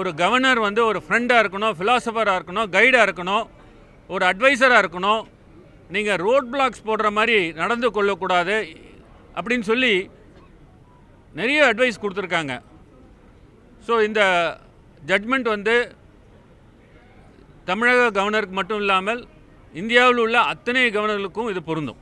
ஒரு கவர்னர் வந்து ஒரு ஃப்ரெண்டாக இருக்கணும், ஃபிலாசபராக இருக்கணும், கைடாக இருக்கணும், ஒரு அட்வைசராக இருக்கணும். நீங்கள் ரோட் பிளாக்ஸ் போடுற மாதிரி நடந்து கொள்ளக்கூடாது அப்படின்னு சொல்லி நிறைய அட்வைஸ் கொடுத்துருக்காங்க. ஸோ இந்த ஜட்மெண்ட் வந்து தமிழக கவர்னருக்கு மட்டும் இல்லாமல் இந்தியாவில் உள்ள அத்தனை கவர்னர்களுக்கும் இது பொருந்தும்.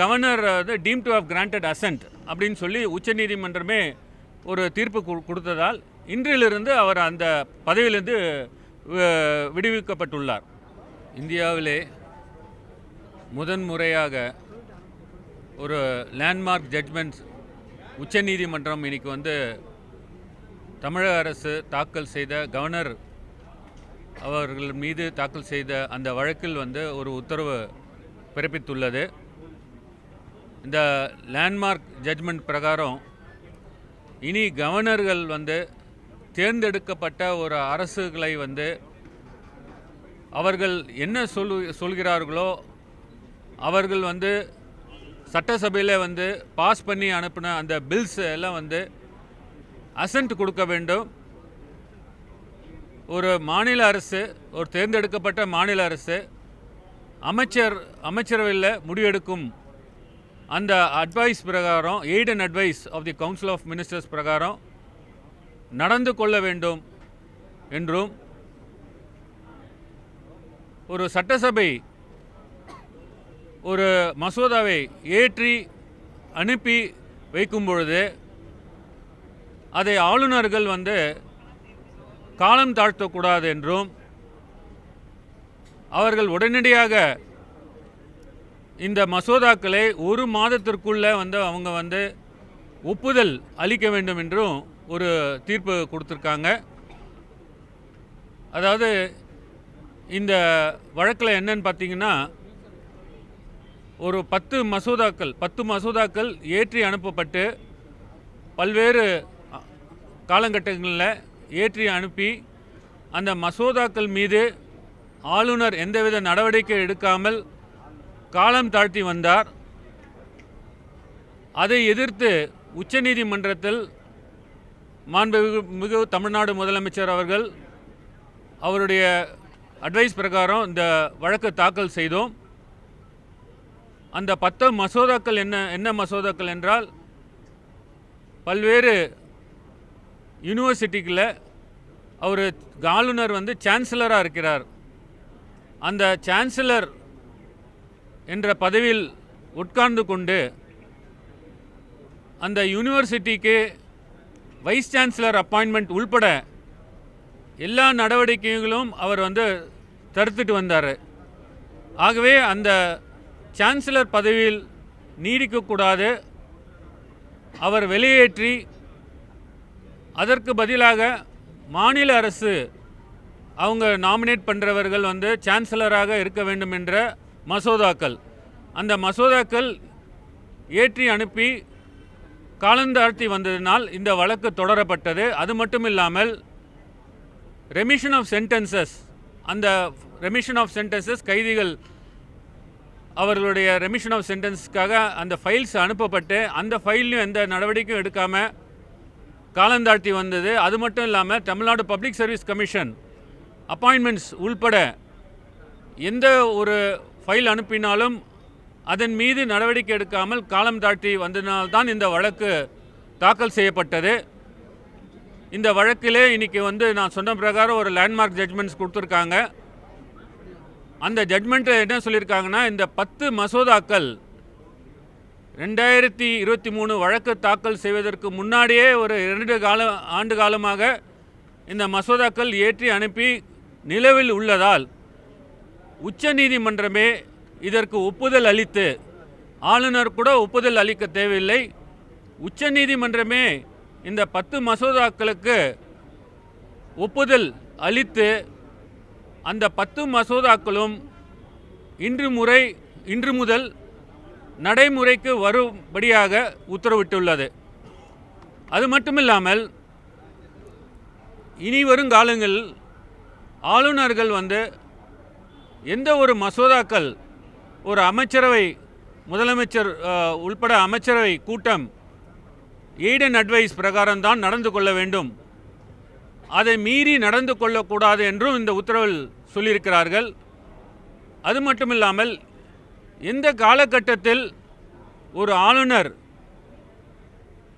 கவர்னர் வந்து deem to have granted assent அப்படின்னு சொல்லி உச்சநீதிமன்றமே ஒரு தீர்ப்பு கொடுத்ததால் இன்றிலிருந்து அவர் அந்த பதவியிலிருந்து விடுவிக்கப்பட்டுள்ளார். இந்தியாவிலே முதன்முறையாக ஒரு லேண்ட்மார்க் ஜட்மெண்ட் உச்சநீதிமன்றம் இன்னைக்கு வந்து தமிழக அரசு தாக்கல் செய்த கவர்னர் அவர்கள் மீது தாக்கல் செய்த அந்த வழக்கில் வந்து ஒரு உத்தரவு பிறப்பித்துள்ளது. இந்த லேண்ட்மார்க் ஜட்மெண்ட் பிரகாரம் இனி கவர்னர்கள் வந்து தேர்ந்தெடுக்கப்பட்ட ஒரு அரசுகளை வந்து அவர்கள் என்ன சொல்கிறார்களோ அவர்கள் வந்து சட்டசபையில் வந்து பாஸ் பண்ணி அனுப்பின அந்த பில்ஸ் எல்லாம் வந்து அசென்ட் கொடுக்க வேண்டும். ஒரு மாநில அரசு, ஒரு தேர்ந்தெடுக்கப்பட்ட மாநில அரசு அமைச்சரவையில் முடிவெடுக்கும் அந்த அட்வைஸ் பிரகாரம், aid and advice of the council of ministers பிரகாரம் நடந்து கொள்ள வேண்டும் என்றும், ஒரு சட்டசபை ஒரு மசோதாவை ஏற்றி அனுப்பி வைக்கும் பொழுது அதை ஆளுநர்கள் வந்து காலம் தாழ்த்தக்கூடாது என்றும், அவர்கள் உடனடியாக இந்த மசோதாக்களை ஒரு மாதத்திற்குள்ளே வந்து அவங்க வந்து ஒப்புதல் அளிக்க வேண்டும் என்றும் ஒரு தீர்ப்பு கொடுத்துருக்காங்க. அதாவது இந்த வழக்கில் என்னன்னு பார்த்தீங்கன்னா, ஒரு 10 மசோதாக்கள் ஏற்றி அனுப்பப்பட்டு பல்வேறு காலகட்டங்களில் ஏற்றி அனுப்பி அந்த மசோதாக்கள் மீது ஆளுநர் எந்தவித நடவடிக்கை எடுக்காமல் காலம் தாழ்த்தி வந்தார். அதை எதிர்த்து உச்சநீதிமன்றத்தில் மாண்புமிகு தமிழ்நாடு முதலமைச்சர் அவர்கள் அவருடைய அட்வைஸ் பிரகாரம் இந்த வழக்கு தாக்கல் செய்தோம். அந்த 10 மசோதாக்கள் என்ன மசோதாக்கள் என்றால், பல்வேறு யூனிவர்சிட்டிகளில் அவர் ஆளுநர் வந்து சான்சலராக இருக்கிறார். அந்த சான்சலர் என்ற பதவியில் உட்கார்ந்து கொண்டு அந்த யூனிவர்சிட்டிக்கு வைஸ் சான்சலர் அப்பாயின்மெண்ட் உள்பட எல்லா நடவடிக்கைகளும் அவர் வந்து தடுத்துட்டு வந்தார். ஆகவே அந்த சான்சலர் பதவியில் நீடிக்கக்கூடாது, அவர் வெளியேற்றி அதற்கு பதிலாக மாநில அரசு அவங்க நாமினேட் பண்ணுறவர்கள் வந்து சான்சலராக இருக்க வேண்டும் என்ற மசோதாக்கள், அந்த மசோதாக்கள் ஏற்றி அனுப்பி காலந்தாழ்த்தி வந்ததினால் இந்த வழக்கு தொடரப்பட்டது. அது மட்டும் இல்லாமல் ரெமிஷன் ஆஃப் சென்டென்சஸ், அந்த ரெமிஷன் ஆஃப் சென்டென்சஸ் கைதிகள் அவர்களுடைய ரெமிஷன் ஆஃப் சென்டென்ஸுக்காக அந்த ஃபைல்ஸ் அனுப்பப்பட்டு அந்த ஃபைல்லையும் எந்த நடவடிக்கையும் எடுக்காமல் காலந்தாழ்த்தி வந்தது. அது மட்டும் இல்லாமல் Tamil Nadu public service commission appointments உள்பட எந்த ஒரு ஃபைல் அனுப்பினாலும் அதன் மீது நடவடிக்கை எடுக்காமல் காலம் தாழ்த்தி வந்ததினால்தான் இந்த வழக்கு தாக்கல் செய்யப்பட்டது. இந்த வழக்கிலே இன்றைக்கி வந்து நான் சொன்ன பிரகாரம் ஒரு லேண்ட்மார்க் ஜட்மெண்ட்ஸ் கொடுத்துருக்காங்க. அந்த ஜட்மெண்ட்டில் என்ன சொல்லியிருக்காங்கன்னா, இந்த 10 மசோதாக்கள் 2023 வழக்கு தாக்கல் செய்வதற்கு முன்னாடியே ஒரு 2 ஆண்டு காலமாக இந்த மசோதாக்கள் ஏற்றி அனுப்பி நிலவில் உள்ளதால் உச்சநீதிமன்றமே இதற்கு ஒப்புதல் அளித்து, ஆளுநர் கூட ஒப்புதல் அளிக்க தேவையில்லை, உச்சநீதிமன்றமே இந்த 10 மசோதாக்களுக்கு ஒப்புதல் அளித்து அந்த 10 மசோதாக்களும் இன்று முதல் நடைமுறைக்கு வரும்படியாக உத்தரவிட்டுள்ளது. அது மட்டுமில்லாமல் இனி வரும் காலங்களில் ஆளுநர்கள் வந்து எந்த ஒரு மசோதாக்கள் ஒரு அமைச்சரவை, முதலமைச்சர் உள்பட அமைச்சரவை கூட்டம் எய்ட் அண்ட் அட்வைஸ் பிரகாரம் தான் நடந்து கொள்ள வேண்டும் அதை மீறி நடந்து கொள்ளக்கூடாது என்றும் இந்த உத்தரவில் சொல்லியிருக்கிறார்கள். அது மட்டுமில்லாமல் எந்த காலகட்டத்தில் ஒரு ஆளுநர்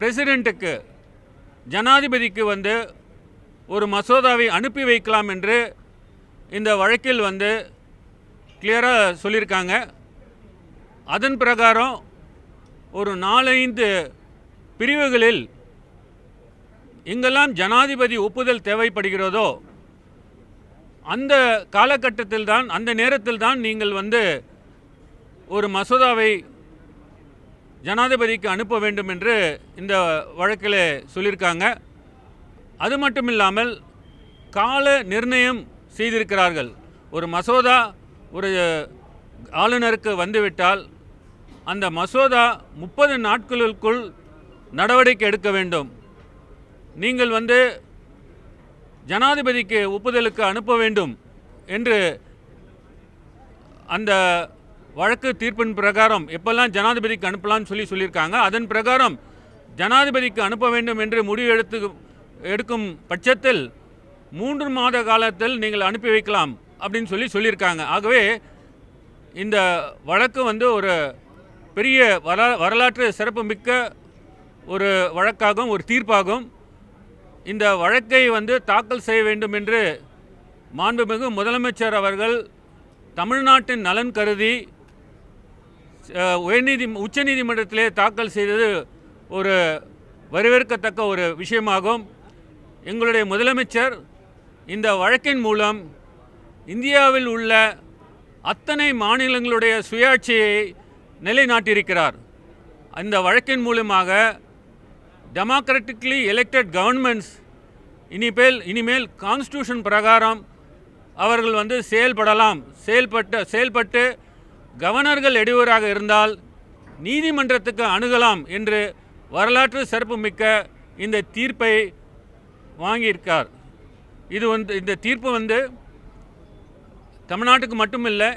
பிரசிடெண்ட்டுக்கு ஜனாதிபதிக்கு வந்து ஒரு மசோதாவை அனுப்பி வைக்கலாம் என்று இந்த வழக்கில் வந்து கிளியராக சொல்லியிருக்காங்க. அதன் பிரகாரம் ஒரு 4-5 பிரிவுகளில் எங்கெல்லாம் ஜனாதிபதி ஒப்புதல் தேவைப்படுகிறதோ அந்த காலகட்டத்தில் தான், அந்த நேரத்தில் தான் நீங்கள் வந்து ஒரு மசோதாவை ஜனாதிபதிக்கு அனுப்ப வேண்டும் என்று இந்த வழக்கில் சொல்லியிருக்காங்க. அது மட்டும் இல்லாமல் கால நிர்ணயம் செய்திருக்கிறார்கள். ஒரு மசோதா ஒரு ஆளுநருக்கு வந்துவிட்டால் அந்த மசோதா 30 நாட்களுக்குள் நடவடிக்கை எடுக்க வேண்டும். நீங்கள் வந்து ஜனாதிபதிக்கு ஒப்புதலுக்கு அனுப்ப வேண்டும் என்று அந்த வழக்கு தீர்ப்பின் பிரகாரம் எப்பெல்லாம் ஜனாதிபதிக்கு அனுப்பலாம்னு சொல்லியிருக்காங்க. அதன் பிரகாரம் ஜனாதிபதிக்கு அனுப்ப வேண்டும் என்று முடிவு எடுக்கும் பட்சத்தில் 3 மாத காலத்தில் நீங்கள் அனுப்பி வைக்கலாம் அப்படின்னு சொல்லியிருக்காங்க. ஆகவே இந்த வழக்கு வந்து ஒரு பெரிய வரலாற்று சிறப்பு மிக்க ஒரு வழக்காகும், ஒரு தீர்ப்பாகும். இந்த வழக்கை வந்து தாக்கல் செய்ய வேண்டும் என்று மாண்புமிகு முதலமைச்சர் அவர்கள் தமிழ்நாட்டின் நலன் கருதி உச்சநீதிமன்றத்திலே தாக்கல் செய்தது ஒரு வரவேற்கத்தக்க ஒரு விஷயமாகும். எங்களுடைய முதலமைச்சர் இந்த வழக்கின் மூலம் இந்தியாவில் உள்ள அத்தனை மாநிலங்களுடைய சுயாட்சியை நிலைநாட்டியிருக்கிறார். அந்த வழக்கின் மூலமாக டெமோக்ராட்டிக்லி எலெக்டட் கவர்மெண்ட்ஸ் இனிமேல் கான்ஸ்டியூஷன் பிரகாரம் அவர்கள் வந்து செயல்பட்டு கவர்னர்கள் இடையூறாக இருந்தால் நீதிமன்றத்துக்கு அணுகலாம் என்று வரலாற்று சிறப்புமிக்க இந்த தீர்ப்பை வாங்கியிருக்கார். இந்த தீர்ப்பு வந்து தமிழ்நாட்டுக்கு மட்டுமில்லை,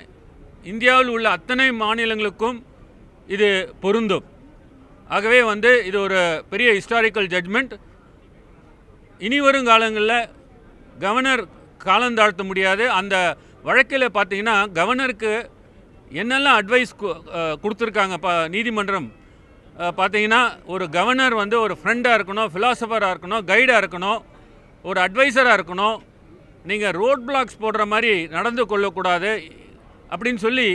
இந்தியாவில் உள்ள அத்தனை மாநிலங்களுக்கும் இது பொருந்தும். ஆகவே வந்து இது ஒரு பெரிய ஹிஸ்டாரிக்கல் ஜட்ஜ்மெண்ட். இனி வரும் காலங்களில் கவர்னர் காலந்தாழ்த்த முடியாது. அந்த வழக்கில் பார்த்தீங்கன்னா கவர்னருக்கு என்னெல்லாம் அட்வைஸ் கொடுத்துருக்காங்க நீதிமன்றம் பார்த்தீங்கன்னா, ஒரு கவர்னர் வந்து ஒரு ஃப்ரெண்டாக இருக்கணும், ஃபிலாசபராக இருக்கணும், கைடாக இருக்கணும், ஒரு அட்வைசராக இருக்கணும். நீங்கள் ரோட் பிளாக்ஸ் போடுற மாதிரி நடந்து கொள்ளக்கூடாது அப்படின்னு சொல்லி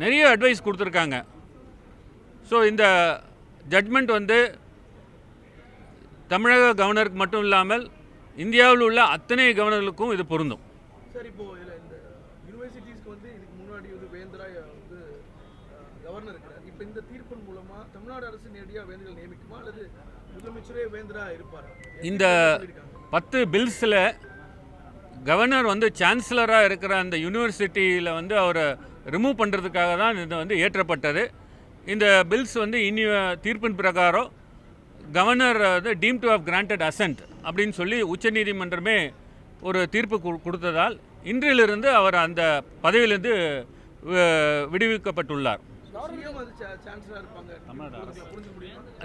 நிறைய அட்வைஸ் கொடுத்துருக்காங்க. ஸோ இந்த ஜட்மெண்ட் வந்து தமிழக கவர்னருக்கு மட்டும் இல்லாமல் இந்தியாவில் உள்ள அத்தனை கவர்னர்களுக்கும் இது பொருந்தும். சார், இப்போ இதில் இந்த யூனிவர்சிட்டிஸ்க்கு வந்து இதுக்கு முன்னாடி வந்து வேந்தரா வந்து கவர்னர் இருக்கிறார். இப்போ இந்த தீர்ப்பின் மூலமாக தமிழ்நாடு அரசு நேரடியாக வேந்தர்கள் நியமிக்குமா அல்லது முதலமைச்சரே வேந்தரா இருப்பார்? இந்த 10 பில்ஸில் கவர்னர் வந்து சான்சலராக இருக்கிற அந்த யூனிவர்சிட்டியில் வந்து அவரை ரிமூவ் பண்ணுறதுக்காக தான் இது வந்து ஏற்றப்பட்டது. இந்த பில்ஸ் வந்து இனி தீர்ப்பின் பிரகாரம் கவர்னர் வந்து deem to have granted assent அப்படின்னு சொல்லி உச்சநீதிமன்றமே ஒரு தீர்ப்பு கொடுத்ததால் இன்றிலிருந்து அவர் அந்த பதவியிலிருந்து விடுவிக்கப்பட்டுள்ளார்.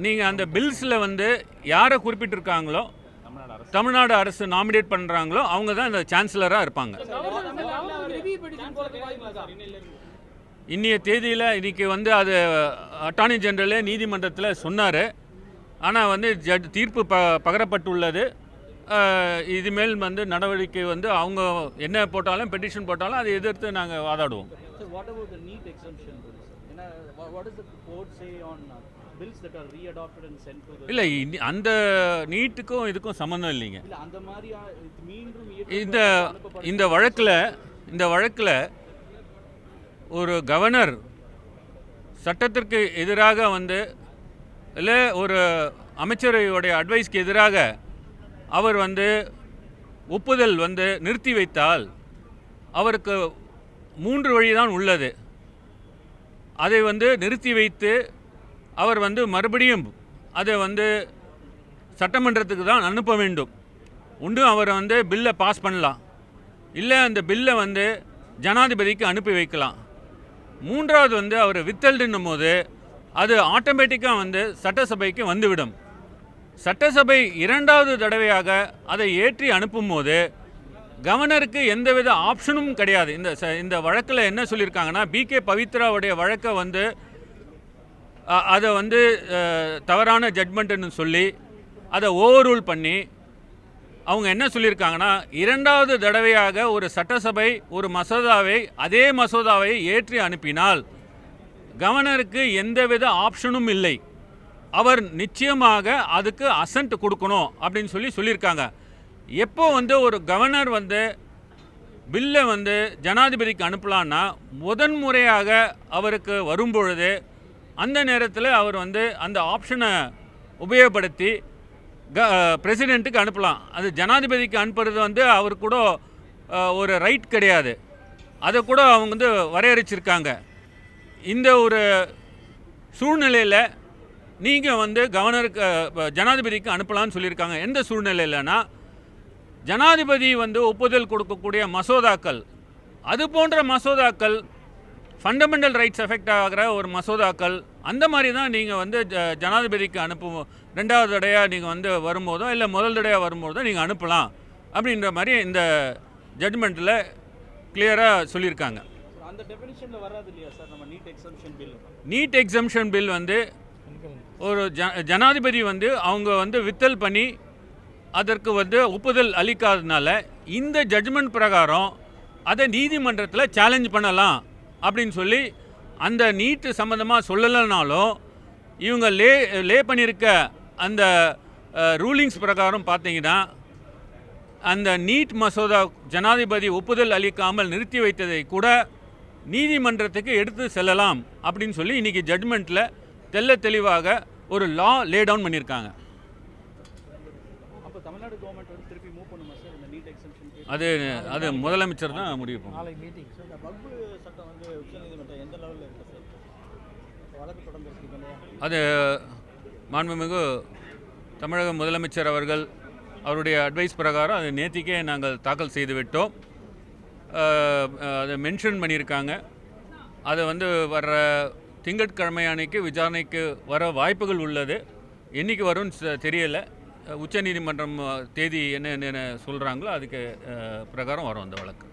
நீங்கள் அந்த பில்ஸில் வந்து யாரை குறிப்பிட்டிருக்காங்களோ, தமிழ்நாடு அரசு நாமினேட் பண்ணுறாங்களோ அவங்க தான் இந்த சான்சலராக இருப்பாங்க. இன்னைய தேதியில் இன்றைக்கி வந்து அது அட்டார்னி ஜெனரலே நீதிமன்றத்தில் சொன்னார். ஆனால் வந்து தீர்ப்பு பகரப்பட்டுள்ளது. இதுமேல் வந்து நடவடிக்கை வந்து அவங்க என்ன போட்டாலும், பெட்டிஷன் போட்டாலும் அதை எதிர்த்து நாங்கள் வாதாடுவோம். இல்லை, அந்த நீட்டுக்கும் இதுக்கும் சம்மந்தம் இல்லைங்க. இந்த வழக்கில் ஒரு கவர்னர் சட்டத்திற்கு எதிராக வந்து இல்லை ஒரு அமைச்சரையுடைய அட்வைஸ்க்கு எதிராக அவர் வந்து ஒப்புதல் வந்து நிறுத்தி வைத்தால் அவருக்கு 3 வழி தான் உள்ளது. அதை வந்து நிறுத்தி வைத்து அவர் வந்து மறுபடியும் அதை வந்து சட்டமன்றத்துக்கு தான் அனுப்ப வேண்டும். ஒன்று அவர் வந்து பில்லை பாஸ் பண்ணலாம், இல்லை அந்த பில்லை வந்து ஜனாதிபதிக்கு அனுப்பி வைக்கலாம். 3வது வந்து அவர் வித்தல்டுன்னும் போது அது ஆட்டோமேட்டிக்காக வந்து சட்டசபைக்கு வந்துவிடும். சட்டசபை இரண்டாவது தடவையாக அதை ஏற்றி அனுப்பும்போது கவர்னருக்கு எந்தவித ஆப்ஷனும் கிடையாது. இந்த வழக்கில் என்ன சொல்லியிருக்காங்கன்னா, பிகே பவித்ராவுடைய வழக்கை வந்து அதை வந்து தவறான ஜட்மெண்ட்டுன்னு சொல்லி அதை ஓவர் ரூல் பண்ணி அவங்க என்ன சொல்லியிருக்காங்கன்னா, இரண்டாவது தடவையாக ஒரு சட்டசபை ஒரு மசோதாவை அதே மசோதாவை ஏற்றி அனுப்பினால் கவர்னருக்கு எந்தவித ஆப்ஷனும் இல்லை, அவர் நிச்சயமாக அதுக்கு அசன்ட் கொடுக்கணும் அப்படின்னு சொல்லியிருக்காங்க. எப்போ வந்து ஒரு கவர்னர் வந்து பில்லை வந்து ஜனாதிபதிக்கு அனுப்பலான்னா முதன்முறையாக அவருக்கு வரும்பொழுது அந்த நேரத்தில் அவர் வந்து அந்த ஆப்ஷனை உபயோகப்படுத்தி பிரசிடெண்ட்டுக்கு அனுப்பலாம். அது ஜனாதிபதிக்கு அனுப்புறது வந்து அவர் கூட ஒரு ரைட் கிடையாது. அதை கூட அவங்க வந்து வரையறுச்சிருக்காங்க. இந்த ஒரு சூழ்நிலையில் நீங்கள் வந்து கவர்னருக்கு ஜனாதிபதிக்கு அனுப்பலான்னு சொல்லியிருக்காங்க. எந்த சூழ்நிலையிலனா ஜனாதிபதி வந்து ஒப்புதல் கொடுக்கக்கூடிய மசோதாக்கள், அது போன்ற மசோதாக்கள் ஃபண்டமெண்டல் ரைட்ஸ் எஃபெக்ட் ஆகிற ஒரு மசோதாக்கள், அந்த மாதிரி தான் நீங்கள் வந்து ஜனாதிபதிக்கு அனுப்பும் ரெண்டாவது தடையாக நீங்கள் வந்து வரும்போதோ இல்லை முதல் தடையாக வரும்போதோ நீங்கள் அனுப்பலாம் அப்படின்ற மாதிரி இந்த ஜட்மெண்ட்டில் கிளியராக சொல்லியிருக்காங்க. அந்த டெஃபினிஷனில் வராது இல்லையா சார் நம்ம NEET exemption bill? NEET exemption bill வந்து ஒரு ஜனாதிபதி வந்து அவங்க வந்து வித்தல் பண்ணி அதற்கு வந்து ஒப்புதல் அளிக்காததுனால இந்த ஜட்மெண்ட் பிரகாரம் அதை நீதிமன்றத்தில் சேலஞ்ச் பண்ணலாம் அப்படின்னு சொல்லி அந்த நீட்டு சம்மந்தமாக சொல்லலைனாலும் இவங்க லே பண்ணியிருக்க அந்த ரூலிங்ஸ் பிரகாரம் பார்த்தீங்கன்னா அந்த நீட் மசோதா ஜனாதிபதி ஒப்புதல் அளிக்காமல் நிறுத்தி வைத்ததை கூட நீதிமன்றத்துக்கு எடுத்து செல்லலாம் அப்படின்னு சொல்லி இன்றைக்கி ஜட்மெண்ட்டில் தெளிவாக ஒரு லா லே டவுன் பண்ணியிருக்காங்க. அப்போ தமிழ்நாடு கவர்மெண்ட் வந்து திருப்பி மூவ் பண்ணுமா சார் இந்த நீட் எக்ஸம்ஷன்? அது முதலமைச்சர் தான் முடிவு பண்ணும். நாளை மீட்டிங் சார். இந்த வக்ஃபு சட்டம் வந்து உச்சநீதிமன்றம் எந்த லெவலில் இருக்குது சார்? வழக்கு தொடர்ந்து இருக்கு இல்லையா? அது மாண்புமிகு தமிழக முதலமைச்சர் அவர்கள் அவருடைய அட்வைஸ் பிரகாரம் அது நேத்திக்கே நாங்கள் தாக்கல் செய்து விட்டோம். அதை மென்ஷன் பண்ணியிருக்காங்க. அதை வந்து வர்ற திங்கட்கிழமை அன்னைக்கு விசாரணைக்கு வர வாய்ப்புகள் உள்ளது. என்றைக்கு வரும்னு தெரியலை. உச்சநீதிமன்றம் தேதி என்ன சொல்கிறாங்களோ அதுக்கு பிரகாரம் வரும் அந்த வழக்கு.